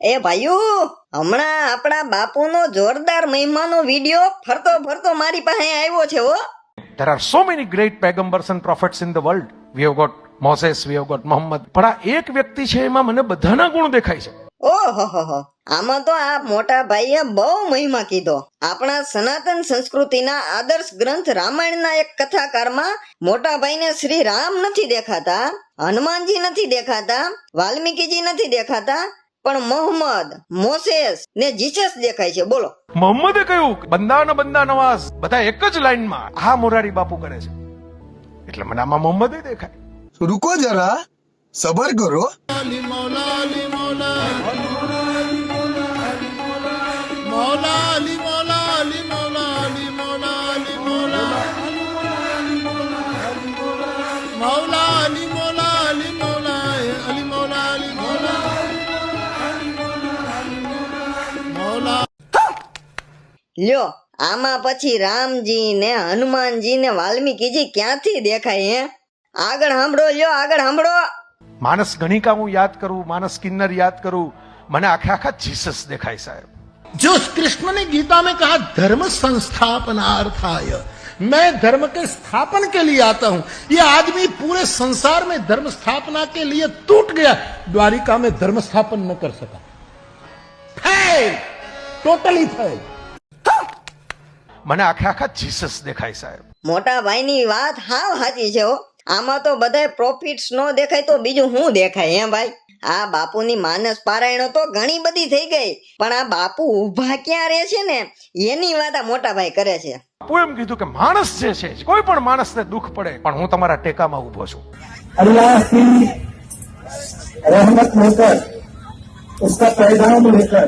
એ ભાઈઓ, હમણાં આપણા બાપુનો જોરદાર મહિમાનો વિડિયો ફરતો ફરતો મારી પાસે આવ્યો છે હો. There are so many great paigambers and prophets in the world. We have got Moses, we have got Muhammad. પણ આ એક વ્યક્તિ છે એમાં મને બધાના ગુણ દેખાય છે. ઓહો, આમાં તો આ મોટા ભાઈએ બહુ મહિમા કીધો. આપણા સનાતન સંસ્કૃતિના આદર્શ ગ્રંથ રામાયણના એક કથાકારમાં મોટા ભાઈને શ્રી રામ નથી દેખાતા, હનુમાનજી નથી દેખાતા, વાલ્મીકીજી નથી દેખાતા, પણ મોહમ્મદ, મોસેસ ને જીસસ દેખાય છે. બોલો, મોહમ્મદે કહ્યું બંદા નવાઝ, બધા એક જ લાઈનમાં આ મોરારી બાપુ કરે છે, એટલે મને આમાં મોહમ્મદે દેખાય. रुको जरा सबर करो. લ્યો, આમાં પછી રામજી ને હનુમાનજી ને વાલ્મીકીજી ક્યાંથી દેખાય હે? આગળ સાંભળો, લ્યો આગળ સાંભળો. માનસ ગણિકા હું યાદ કરું, માનસ કિન્નર યાદ કરું, મને આખા જીસસ દેખાય સાહેબ. जो कृष्ण ने गीता में कहा धर्म संस्थापनार्थाय, मैं धर्म के स्थापन के लिए आता हूं, ये आदमी पूरे संसार में धर्म स्थापना के लिए टूट गया, द्वारिका में धर्म स्थापन न कर सका, फेल, टोटली फेल. મને આખા જીસસ દેખાય સાહેબ. મોટા ભાઈની વાત હાવ સાચી છે હો. આમાં તો બધાય પ્રોફિટ્સ નો દેખાય તો બીજું શું દેખાય હે ભાઈ? આ બાપુની માનસ પારાયણો તો ઘણી બધી થઈ ગઈ, પણ આ બાપુ ઊભા ક્યાં રહે છે ને એની વાત આ મોટા ભાઈ કરે છે. બાપુ એમ કીધું કે માણસ જે છે, કોઈ પણ માણસને દુઃખ પડે પણ હું તમારા ટેકામાં ઉભો છું. अल्लाह की रहमत लेकर, उसका पैगाम लेकर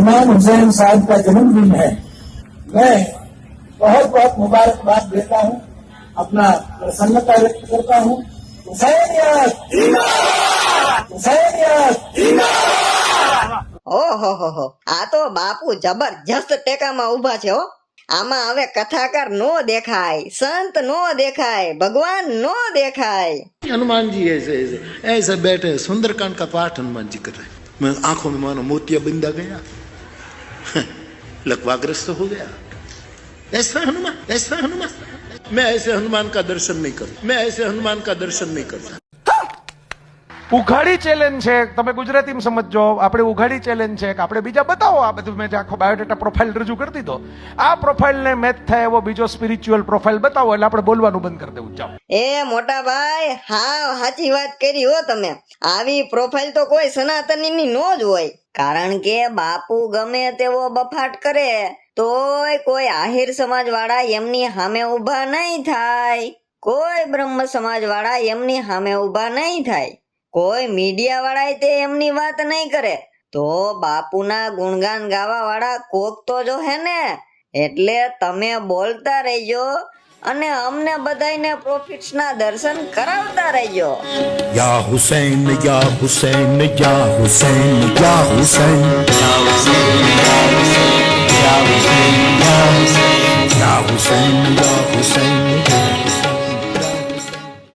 इमाम हुसैन साहब का जन्मदिन है. मैं बहुत बहुत मुबारकबाद देता हूँ, अपना प्रसन्नता व्यक्त करता हूँ. हुसैनियत जिंदाबाद. ઓહો, આ તો બાપુ જબરજસ્ત ટેકામાં ઉભા છે હો. આમાં હવે કથાકાર નો દેખાય, સંત નો દેખાય, ભગવાન નો देखाय. हनुमान जी ऐसे ऐसे ऐसे बैठे सुंदरकांड का पाठ हनुमान जी कर रहे, मैं आंखों में मानो मोतिया बिंदा गया, लकवाग्रस्त हो गया. ऐसा हनुमान मैं ऐसे हनुमान का दर्शन नहीं करता, मैं ऐसे हनुमान का दर्शन नहीं करता. ઉઘાડી ચેલેન્જ છે, તમે ગુજરાતીમાં સમજો, આપણે ઉઘાડી ચેલેન્જ છે કે આપણે બીજા બતાવો. આ બધું મેં આખો બાયોડેટા પ્રોફાઇલ રજૂ કરી દીધો, આ પ્રોફાઇલને મેચ થાય એવો બીજો સ્પિરિચ્યુઅલ પ્રોફાઇલ બતાવો, એટલે આપણે બોલવાનું બંધ કરી દેવું. જાઓ. એ મોટા ભાઈ, હા સાચી વાત કરી હો તમે. આવી પ્રોફાઇલ તો કોઈ સનાતનીની નો જ હોય, કારણ કે બાપુ ગમે તેવો બફાટ કરે તોય કોઈ આહિર સમાજ વાળા એમની સામે ઉભા નહીં થાય, કોઈ બ્રહ્મ સમાજ વાળા એમની સામે ઉભા નહીં થાય, કોઈ મીડિયા વાળા તે એમની વાત નહીં કરે, તો બાપુના ગુણગાન ગાવા વાળા કોક તો જો હે ને. એટલે તમે બોલતા રહેજો અને અમને બધાયને પ્રોફિટ્સ ના દર્શન કરાવતા રહેજો. या हुसैन या हुसैन या हुसैन या हुसैन या हुसैन या हुसैन या हुसैन या हुसैन या हुसैन